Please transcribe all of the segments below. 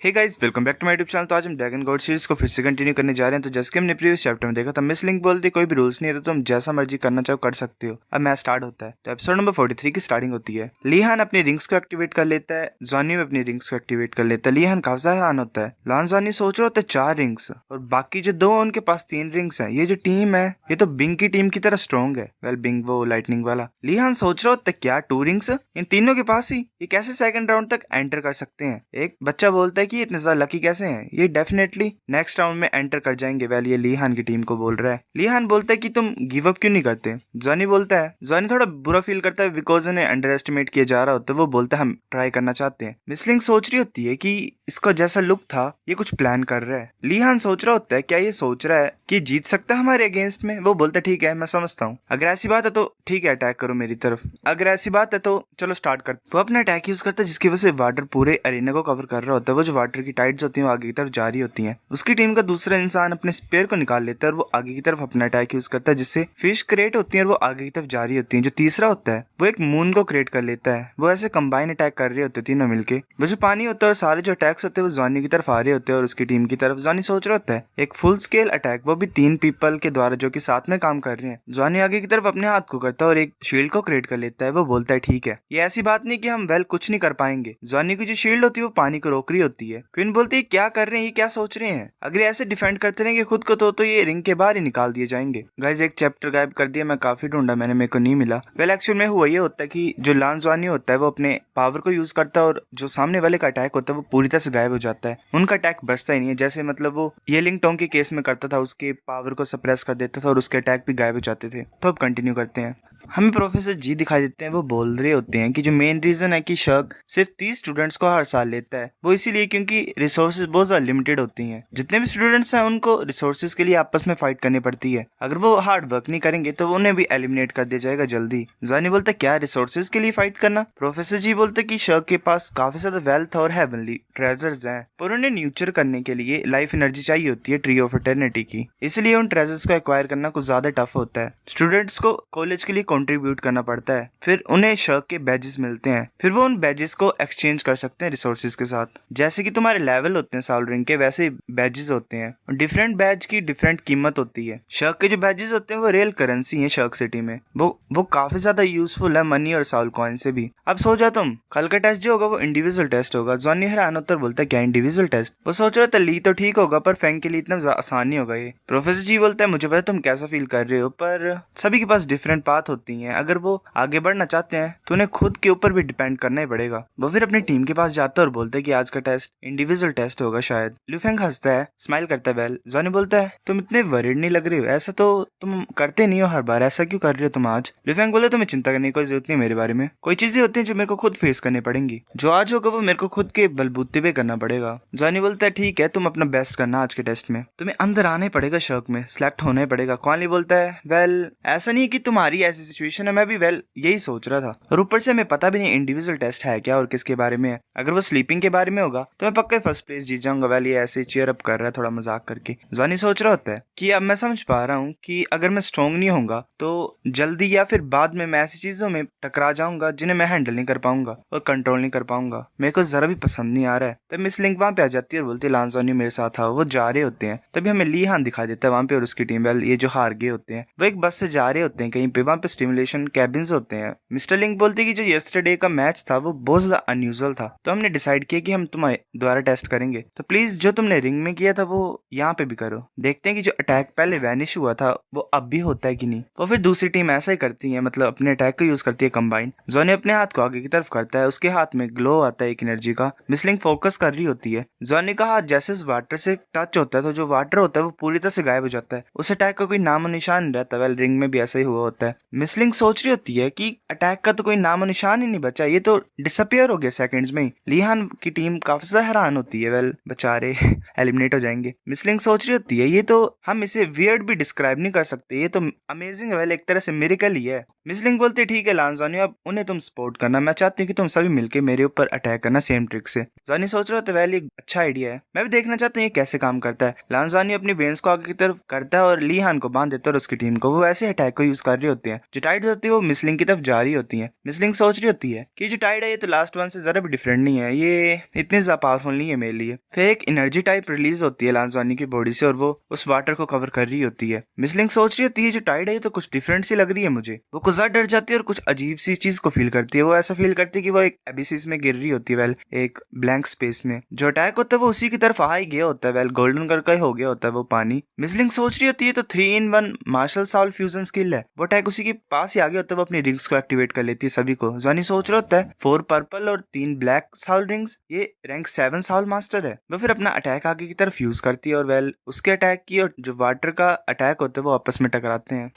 Hey guys, welcome back to my YouTube channel. तो आज हम ड्रैगन गॉड सीरीज को फिर से कंटिन्यू करने जा रहे हैं। तो जैसे कि हमने प्रीवियस चैप्टर में देखा था, मिस लिंक बोलती कोई भी रूल्स नहीं है, तो तुम जैसा मर्जी करना चाहो कर सकते हो। अब मैच स्टार्ट होता है। तो एपिसोड नंबर 43 की स्टार्टिंग होती है। लीहान अपनी रिंग्स को एक्टिवेट कर लेता है, जॉनी भी अपनी रिंग्स को एक्टिवेट कर लेता है। लीहान काफी हैरान होता है। लॉन जॉनी सोच रहा होता है 4 रिंग्स और बाकी जो 2 उनके पास 3 रिंग्स है। ये जो टीम है ये तो बिंग की टीम की तरह स्ट्रॉन्ग है। वेल, बिंग वो लाइटनिंग वाला। लीहान सोच रहा होता है क्या 2 रिंग्स इन तीनों के पास ही, ये कैसे सेकंड राउंड तक एंटर कर सकते हैं। एक बच्चा बोलता है कि इतने ज्यादा लकी कैसे हैं, ये डेफिनेटली नेक्स्ट राउंड में एंटर कर जाएंगे। वेल, ये लीहान की टीम को बोल रहा है। लीहान बोलता है कि तुम गिव अप क्यों नहीं करते। जॉनी बोलता है, जॉनी थोड़ा बुरा फील करता है बिकॉज उन्हें अंडर एस्टिमेट किया जा रहा होता है। वो बोलता है हम ट्राई करना चाहते हैं। मिसलिंग सोच रही होती है कि इसका जैसा लुक था ये कुछ प्लान कर रहा है। लीहान सोच रहा होता है क्या ये सोच रहा है कि जीत सकता है हमारे अगेंस्ट में। वो बोलता है ठीक है, मैं समझता हूँ, अगर ऐसी बात है तो ठीक है, अटैक करो मेरी तरफ। अगर ऐसी बात है तो चलो स्टार्ट कर। वो अपना अटैक यूज करता है जिसकी वजह से वाटर पूरे अरीना को कवर कर रहा होता है। वो जो वाटर की टाइड्स होती है वो आगे की तरफ जा रही होती हैं। उसकी टीम का दूसरा इंसान अपने स्पेयर को निकाल लेता है और वो आगे की तरफ अपना अटैक यूज करता है जिससे फिश क्रिएट होती है और वो आगे की तरफ जा रही होती है। जो तीसरा होता है वो एक मून को क्रिएट कर लेता है। वो ऐसे कंबाइन अटैक कर रहे होते हैं तीनों मिलके। वो जो पानी होता है और सारे जो अटैक्स होते हैं वो जॉनी की तरफ आ रहे होते हैं और उसकी टीम की तरफ। जॉनी सोच रहा होता है एक फुल स्केल अटैक, वो भी 3 पीपल के द्वारा जो कि साथ में काम कर रहे हैं। जॉनी आगे की तरफ अपने हाथ को करता है और एक शील्ड को क्रिएट कर लेता है। वो बोलता है ठीक है, ये ऐसी बात नहीं कि हम वेल कुछ नहीं कर पाएंगे। जॉनी की जो शील्ड होती है वो पानी को रोक रही होती है। क्वीन बोलती है क्या कर रहे हैं, ये क्या सोच रहे हैं, अगर ऐसे डिफेंड करते रहेंगे खुद को तो ये रिंग के बाहर ही निकाल दिए जाएंगे। गाइस, एक चैप्टर गायब कर दिया, मैं काफी ढूंढा, मेरे को नहीं मिला। वेल, एक्चुअल में हुआ ये होता है कि जो लान जॉनी होता है वो अपने पावर को यूज करता है और जो सामने वाले का अटैक होता है वो पूरी तरह से गायब हो जाता है। उनका अटैक बचता ही नहीं है। जैसे मतलब वो ये लिंग टोंग के केस में करता था, उसके पावर को सप्रेस कर देता था और उसके अटैक भी गायब हो जाते थे। तो अब कंटिन्यू करते हैं। हमें प्रोफेसर जी दिखाई देते हैं। वो बोल रहे होते हैं कि जो मेन रीजन है कि शर्क सिर्फ 30 स्टूडेंट्स को हर साल लेता है वो इसीलिए क्योंकि रिसोर्सेज बहुत ज्यादा लिमिटेड होती हैं। जितने भी स्टूडेंट्स हैं उनको रिसोर्सेज के लिए आपस में फाइट करनी पड़ती है। अगर वो हार्ड वर्क नहीं करेंगे तो उन्हें भी एलिमिनेट कर दिया जाएगा जल्दी। जॉनी बोलता है क्या रिसोर्सेज के लिए फाइट करना। प्रोफेसर जी बोलते कि शर्क के पास काफी ज्यादा वेल्थ और हेवनली ट्रेजर्स हैं, पर उन्हें न्यूचर करने के लिए लाइफ एनर्जी चाहिए होती है ट्री ऑफ इटर्निटी की। इसलिए उन ट्रेजर्स को एक्वायर करना कुछ ज्यादा टफ होता है। स्टूडेंट्स को कॉलेज के लिए कंट्रीब्यूट करना पड़ता है, फिर उन्हें शर्क के बैजेस मिलते हैं, फिर वो उन बैजेस को एक्सचेंज कर सकते हैं रिसोर्सेज के साथ। जैसे कि तुम्हारे लेवल होते हैं साउल रिंग के, वैसे बैजेस होते हैं। डिफरेंट बैज की डिफरेंट कीमत होती है। शर्क के जो बैजेस होते हैं वो रियल करेंसी है शर्क सिटी में। वो काफी ज्यादा यूजफुल है मनी और साउल कॉइन से भी। अब सो जाओ तुम, कल का टेस्ट जो होगा वो इंडिविजुअल टेस्ट होगा। जॉनी हैरान होता है, बोलता है क्या इंडिविजुअल टेस्ट। वो सोच रहा था ली तो ठीक होगा पर फैंग के लिए इतना आसान नहीं होगा ये। प्रोफेसर जी बोलता है मुझे पता तुम कैसा फील कर रहे हो, पर सभी के पास डिफरेंट पाथ होती है। अगर वो आगे बढ़ना चाहते हैं तो उन्हें खुद के ऊपर भी डिपेंड करना ही पड़ेगा। वो फिर अपनी टीम के पास जाता है और बोलता है कि आज का टेस्ट इंडिविजुअल टेस्ट होगा शायद। लुफेंग हंसता है, स्माइल करता है। वेल, जॉनी बोलता है तुम इतने वरीड नहीं लग रहे हो, ऐसा तो तुम करते नहीं हो हर बार, ऐसा क्यों कर रहे हो तुम आज। लुफेंग बोलता है तुम्हें चिंता करने की कोई जरूरत नहीं मेरे बारे में। कोई चीजें होती हैं जो मेरे को खुद फेस करनी पड़ेंगी, जो आज होगा वो मेरे को खुद के बलबूते पे करना पड़ेगा। जॉनी बोलता है ठीक है, तुम अपना बेस्ट करना आज के टेस्ट में, तुम्हें अंदर आना ही पड़ेगा, शर्क में सिलेक्ट होना ही पड़ेगा। कॉनली बोलता है वेल ऐसा नहीं कि तुम्हारी ऐसी सिचुएशन है, मैं भी वेल यही सोच रहा था, और ऊपर से हमें पता भी नहीं इंडिविजुअल टेस्ट है क्या और किसके बारे में है। अगर वो स्लीपिंग के बारे में होगा तो मैं पक्का फर्स्ट प्लेस जीत जाऊंगा। वेल, ये ऐसे चीयर अप कर रहा है थोड़ा मजाक करके। जॉनी सोच रहा होता है कि अब मैं समझ पा रहा हूँ कि अगर मैं स्ट्रॉन्ग नहीं होऊंगा तो जल्दी या फिर बाद में मैं ऐसी चीजों में टकरा जाऊंगा जिन्हें मैं हैंडल नहीं कर पाऊंगा और कंट्रोल नहीं कर पाऊंगा। मेरे को जरा भी पसंद नहीं आ रहा है। तब मिस लिंक वहां पे आ जाती है और बोलती है लान जॉनी मेरे साथ आओ। वो जा रहे होते हैं, तभी हमें लीहान दिखा देता है वहां पे और उसकी टीम। वेल, ये जो हार गए होते हैं वो एक बस से जा रहे होते हैं कहीं पे, वहां पे स्टिमुलेशन कैबिन्स होते हैं। मिस्टर लिंक बोलते हैं कि जो यस्टरडे का मैच था वो बहुत ज्यादा अनयूजुअल था, तो हमने डिसाइड किया कि हम तुम्हारे द्वारा टेस्ट करेंगे, तो प्लीज जो तुमने रिंग में किया था वो यहाँ पे भी करो। देखते हैं कि जो अटैक पहले वैनिश हुआ था वो अब भी होता है कि नहीं। वो फिर दूसरी टीम ऐसा ही करती है, मतलब अपने अटैक को यूज करती है कंबाइन। जॉनी अपने हाथ को आगे की तरफ करता है, उसके हाथ में ग्लो आता है एक एनर्जी का। मिस लिंक फोकस कर रही होती है। जॉनी का हाथ जैसे वाटर से टच होता है तो जो वाटर होता है वो पूरी तरह से गायब हो जाता है, उस अटैक का कोई नामो निशान नहीं रहता। वेल, रिंग में भी ऐसा ही हुआ होता है। मिस लिंक सोच रही होती है कि अटैक का तो कोई नामो निशान ही नहीं बचा, ये तो डिसअपियर हो गया सेकंड्स में ही। लीहान की टीम काफी ज्यादा हैरान होती है। वेल, बेचारे एलिमिनेट हो जाएंगे। मिस लिंक सोच रही होती है ये तो हम इसे वियर्ड भी डिस्क्राइब नहीं कर सकते, ये तो अमेजिंग है। वेल, एक तरह से मिरेकल ही है। मिस लिंग बोलते ठीक है लांजानी, अब उन्हें तुम सपोर्ट करना, मैं चाहती हूँ कि तुम सभी मिलके मेरे ऊपर अटैक करना सेम ट्रिक से। जानी सोच रहा था वैल एक अच्छा आइडिया है, मैं भी देखना चाहता हूँ ये कैसे काम करता है। लांजानी अपनी बेन्स को आगे की तरफ करता है और ली हान को बांध देता है और उसकी टीम को। वो ऐसे अटैक को यूज कर रही होती है। जो टाइड होती है वो मिसलिंग की तरफ जा रही होती है। मिसलिंग सोच रही होती है कि जो टाइड है ये तो लास्ट वन से जरा भी डिफरेंट नहीं है, ये इतनी ज्यादा पावरफुल नहीं है मेरे लिए। फिर एक एनर्जी टाइप रिलीज होती है लांजानी की बॉडी से और वो उस वाटर को कवर कर रही होती है। मिसलिंग सोच रही होती है जो टाइड है ये तो कुछ डिफरेंट सी लग रही है मुझे। वो कुछ ज्यादा डर जाती है और कुछ अजीब सी चीज को फील करती है। वो ऐसा फील करती है कि वो एक एबिसिस में गिर रही होती है, वेल एक ब्लैंक स्पेस में। जो अटैक होता है वो उसी की तरफ आ ही गया होता है, वेल गोल्डन कलर का ही हो गया होता है वो पानी। मिसलिंग सोच रही होती है तो 3 in 1 martial soul fusion skill है, वो अटैक उसी के पास ही आ गया होता है। वो अपनी रिंग्स को एक्टिवेट कर लेती है सभी को। जानी सोच रहा होता है 4 पर्पल और 3 ब्लैक साउल रिंग्स, ये रैंक 7 साउल मास्टर है। वो फिर अपना अटैक आगे की तरफ यूज करती है और वेल उसके अटैक की और जो वाटर का अटैक होता है वो आपस में टकराते हैं।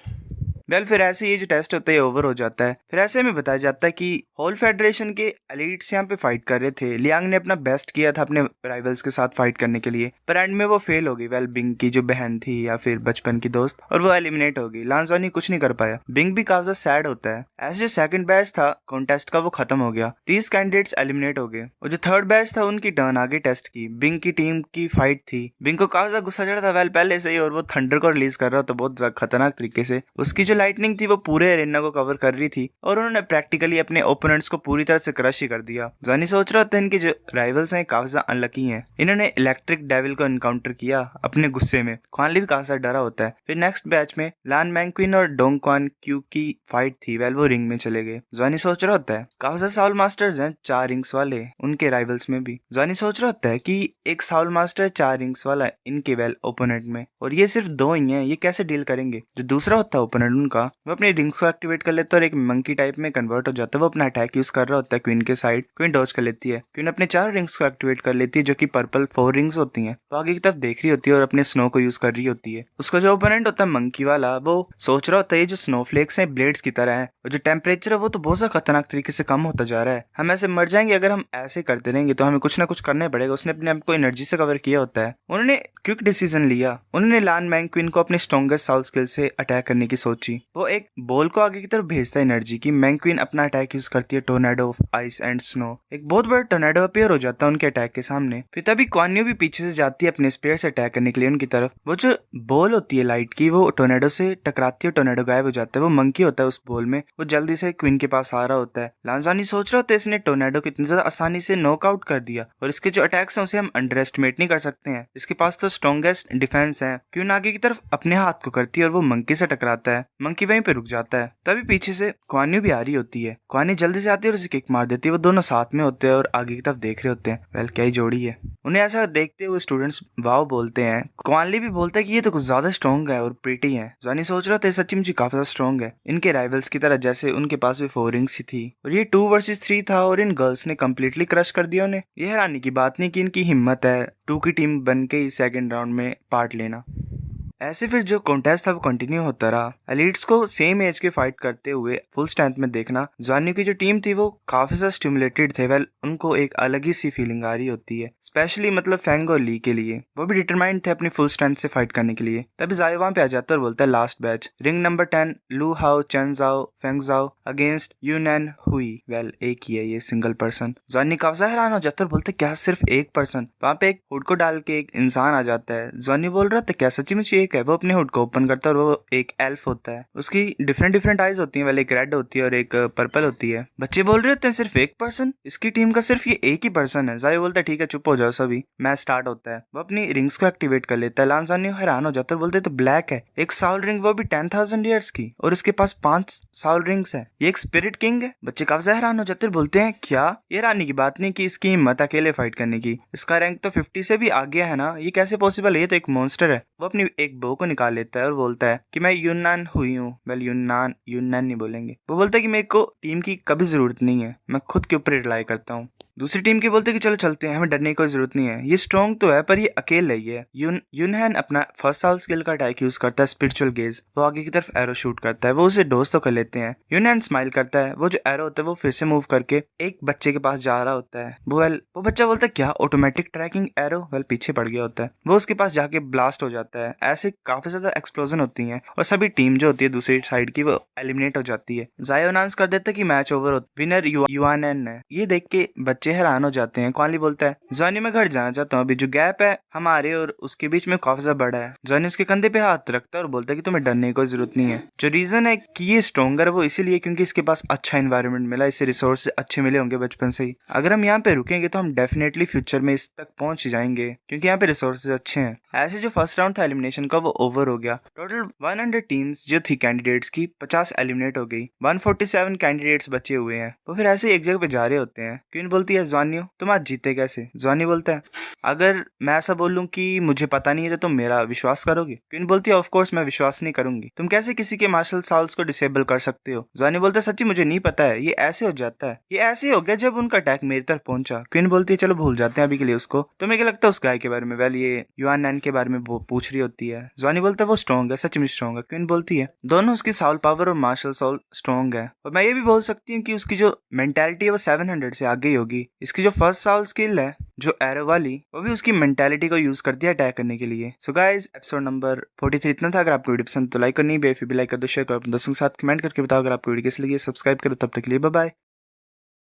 वेल फिर ऐसे ये जो टेस्ट होता है ओवर हो जाता है। फिर ऐसे में बताया जाता है कि होल फेडरेशन के एलिट्स यहाँ पे फाइट कर रहे थे। लियांग ने अपना बेस्ट किया था अपने राइवल्स के साथ फाइट करने के लिए, पर एंड में वो फेल हो गई। वेल बिंग की जो बहन थी या फिर बचपन की दोस्त, और वो एलिमिनेट हो गई। लांजानी कुछ नहीं कर पाया। बिंग भी काफी सैड होता है। ऐसे जो सेकंड बैच था कॉन्टेस्ट का वो खत्म हो गया, 30 कैंडिडेट्स एलिमिनेट हो गए और जो थर्ड बैच था उनकी टर्न आगे टेस्ट की। बिंग की टीम की फाइट थी। बिंग को काफी गुस्सा चढ़ा था वेल पहले से ही, और वो थंडर को रिलीज कर रहा था बहुत खतरनाक तरीके से। उसकी जो लाइटनिंग थी वो पूरे एरिना को कवर कर रही थी और उन्होंने प्रैक्टिकली अपने ओपोनेंट्स को पूरी तरह से क्रश ही कर दिया। जानी सोच रहा था इनके जो राइवल्स हैं काफी ज्यादा अनलकी हैं, इन्होंने इलेक्ट्रिक डेविल को एनकाउंटर किया अपने गुस्से में। क्वानली भी काफी डरा होता है। फिर नेक्स्ट बैच में लान मैंक्विन और डोंग क्वान क्यू की फाइट थी। वेल वो रिंग में चले गए। जानी सोच रहा होता है काफी ज्यादा साउल मास्टर्स हैं 4 रिंग्स वाले उनके राइवल्स में भी। जानी सोच रहा होता है कि एक साउल मास्टर 4 रिंग्स वाला इनके वेल ओपोनेंट में, और ये सिर्फ 2 ही हैं, ये कैसे डील करेंगे। जो दूसरा होता है ओपोनेंट उनका, वो अपने रिंग्स को एक्टिवेट कर लेता है और एक मंकी टाइप में कन्वर्ट हो जाता है। वो अपना अटैक यूज कर रहा होता है क्वीन के साइड। क्वीन डॉज कर लेती है। क्वीन अपने 4 रिंग्स को एक्टिवेट कर लेती है जो कि पर्पल 4 रिंग्स होती हैं। वो आगे की तरफ देख रही होती है और अपने स्नो को यूज कर रही होती है। उसका जो ओपोनेंट होता है मंकी वाला, वो सोच रहा होता है ये जो स्नोफ्लेक्स हैं ब्लेड्स की तरह है और जो टेम्परेचर है वो तो बहुत ज्यादा खतरनाक तरीके से कम होता जा रहा है। हम ऐसे मर जाएंगे अगर हम ऐसे करते रहेंगे, तो हमें कुछ ना कुछ करना पड़ेगा। उसने अपने आप को एनर्जी से कवर किया होता है। उन्होंने क्विक डिसीजन लिया। उन्होंने लान मैंक्विन को अपने स्ट्रॉन्गेस्ट साउल स्किल से अटैक करने की सोची। वो एक बॉल को आगे की तरफ भेजता है एनर्जी की। मैंक्विन अपना अटैक यूज करती है tornado of ice and snow. एक बहुत बड़ा टोर्नेडो अपीयर हो जाता है उनके अटैक के सामने। फिर तभी क्वान्यू भी पीछे से जाती है अपने स्पेयर से अटैक करने के लिए उनकी तरफ। वो जो बॉल होती है लाइट की वो टोर्नेडो से टकराती है, टोर्नेडो गायब हो जाता है। वो मंकी होता है उस बॉल में, वो जल्दी से क्वीन के पास आ रहा होता है। लांजानी सोच रहा होता है इसने टोर्नेडो को इतनी ज्यादा आसानी से नॉकआउट कर दिया और इसके जो अटैक्स हैं उसे हम अंडर एस्टिमेट नहीं कर सकते हैं। इसके पास तो स्ट्रॉन्गेस्ट डिफेंस है। क्वीन आगे की तरफ अपने हाथ को करती है और वो मंकी से टकराता है। मंकी वहीं पे रुक जाता है। तभी पीछे से क्वान्यू भी आ रही होती है। क्वान्यू जल्दी से आती है और उसे किक मार देती है। वो दोनों साथ में होते हैं और आगे की तरफ देख रहे होते हैं। वेल क्या ही जोड़ी है। उन्हें ऐसा देखते हुए स्टूडेंट्स वाव बोलते हैं। क्वानली भी बोलता है कि ये तो कुछ ज्यादा स्ट्रॉन्ग है और प्रीटी है। जानी सोच रहा था सच्ची मुझे काफी ज्यादा स्ट्रॉन्ग है, इनके राइवल्स की तरह, जैसे उनके पास भी 4 रिंग्स ही थी और ये 2 वर्सेस 3 था और इन गर्ल्स ने कम्प्लीटली क्रश कर दिया उन्हें। ये हैरानी की बात नहीं कि इनकी हिम्मत है 2 की टीम बन के ही सेकेंड राउंड में पार्ट लेना। ऐसे फिर जो कॉन्टेस्ट था वो कंटिन्यू होता रहा। एलिट्स को सेम एज के फाइट करते हुए फुल स्ट्रेंथ में देखना, जानियो की जो टीम थी वो काफी ज्यादा स्टिमुलेटेड थे। वेल उनको एक अलग ही सी फीलिंग आ रही होती है, स्पेशली मतलब फेंग और ली के लिए। वो भी डिटरमाइंड थे अपनी फुल स्ट्रेंथ से फाइट करने के लिए। तभी जायो वहां पे आ जाता है और बोलता है लास्ट बैच रिंग नंबर 10 लू हाओ चेन जाओ फेंग जाओ अगेंस्ट यूनैन हुई। वेल एक ही है ये सिंगल पर्सन। जानी काफी हैरान हो जाता है और बोलते क्या सिर्फ एक पर्सन। वहां पे एक हुड को डाल के एक इंसान आ जाता है। जानी बोल रहा था क्या सच्ची में एक है। वो अपने हुड को ओपन करता है और वो एक एल्फ होता है। उसकी डिफरेंट आइज होती हैं। वेल एक रेड होती है और एक पर्पल होती है। बच्चे बोल रहे होते हैं सिर्फ एक पर्सन, इसकी टीम का सिर्फ ये एक ही पर्सन है। जायो बोलता है ठीक है चुप हो जाओ सभी, मैच स्टार्ट होता है। वो अपनी रिंग्स को एक्टिवेट कर लेता है। लांजानी हैरान हो जाता है, बोलते तो ब्लैक है, एक साउल रिंग, वो भी 10,000 ईयर्स की, और इसके पास 5 साउल रिंग्स है। ये एक स्पिरिट किंग है। बच्चे काफी हैरान हो जाते हैं, बोलते हैं क्या ये रानी की बात नहीं कि इसकी हिम्मत अकेले फाइट करने की, इसका रैंक तो 50 से भी आगे है ना, ये कैसे पॉसिबल है, ये तो एक मॉन्स्टर है। वो अपनी एक बो को निकाल लेता है और बोलता है कि मैं यूनान हुई हूँ। वेल यूनान नहीं बोलेंगे। वो बोलता है कि मेरे को टीम की कभी जरूरत नहीं है, मैं खुद के ऊपर रिलाई करता हूँ। दूसरी टीम के बोलते कि चलो चलते हैं, हमें डरने की कोई जरूरत नहीं है, ये स्ट्रॉन्ग तो है पर ये अकेले ही है। यूनहैन अपना फर्स्ट साल स्किल का अटैक यूज करता है स्पिरिचुअल गेज। वो आगे की तरफ एरो शूट करता है, वो उसे डोज तो कर लेते हैं। यूनहैन स्माइल करता है, वो जो एरो होता है वो फिर से मूव करके एक बच्चे के पास जा रहा होता है। वो बच्चा बोलता है क्या ऑटोमेटिक ट्रैकिंग एरो? पीछे पड़ गया होता है। वो उसके पास जाके ब्लास्ट हो जाता है। ऐसे काफी ज्यादा एक्सप्लोजन होती हैं और सभी टीम जो होती है दूसरी साइड की वो एलिमिनेट हो जाती है। जायो अनाउंस कर देता है कि मैच ओवर हो, विनर युआनएन है। ये देख के बच्चे हैरान हो जाते हैं। क्वानली बोलता है जॉनी मैं घर जाना चाहता हूँ, अभी जो गैप है हमारे और उसके बीच में काफी ज्यादा बड़ा है। जॉनी उसके कंधे पे हाथ रखता है और बोलता है कि तुम्हें डरने की कोई जरूरत नहीं है। जो रीजन है कि ये स्ट्रॉन्गर है वो इसीलिए क्योंकि इसके पास अच्छा एनवायरनमेंट मिला, इसे रिसोर्स अच्छे मिले होंगे बचपन से ही। अगर हम यहाँ पे रुकेंगे तो हम डेफिनेटली फ्यूचर में इस तक पहुंच जाएंगे क्योंकि यहाँ पे रिसोर्सेज अच्छे हैं। ऐसे जो फर्स्ट राउंड था एलिमिनेशन का वो ओवर हो गया। टोटल 100 टीम्स जो थी कैंडिडेट्स की 50 एलिमिनेट हो गई। 147 कैंडिडेट्स बचे हुए हैं। वो फिर ऐसे ही एक जगह पे जा रहे होते हैं। क्वीन बोलती है जॉनियो तुम आज जीते कैसे? जॉनी बोलता है अगर मैं ऐसा बोलूं कि मुझे पता नहीं है तो तुम मेरा विश्वास करोगे? क्वीन बोलती है ऑफ कोर्स मैं विश्वास नहीं करूंगी, तुम कैसे किसी के मार्शल साल्स को डिसेबल कर सकते हो? जॉनी बोलता है सच्ची मुझे नहीं पता है, ये ऐसे हो जाता है, ये ऐसे हो गया जब उनका अटैक मेरी तरफ पहुंचा। क्वीन बोलती है चलो भूल जाते हैं अभी के लिए उसको, तुम्हें क्या लगता है उस गाय के बारे में? वेल ये युआन नैन के बारे में वो पूछ रही होती है। जॉनी बोलता है वो स्ट्रॉन्ग है, सच में स्ट्रॉन्ग है। क्वीन बोलती है दोनों उसकी साउल पावर और मार्शल साउल स्ट्रॉन्ग है और मैं ये भी बोल सकती हूँ कि उसकी जो मेंटेलिटी है वो 700 से आगे ही होगी। इसकी जो फर्स्ट साउल स्किल है जो एरो वाली वो भी उसकी मेंटेलिटी को यूज करती है अटैक करने के लिए। सो गाइस एपिसोड नंबर 43 इतना था। अगर आपको वीडियो पसंद तो लाइक करनी, बेफिक्र भी लाइक कर दो, शेयर करो अपने दोस्तों के साथ, कमेंट करके बताओ अगर आपको वीडियो कैसी लगी। सब्सक्राइब करो, तब तक के लिए बाय बाय।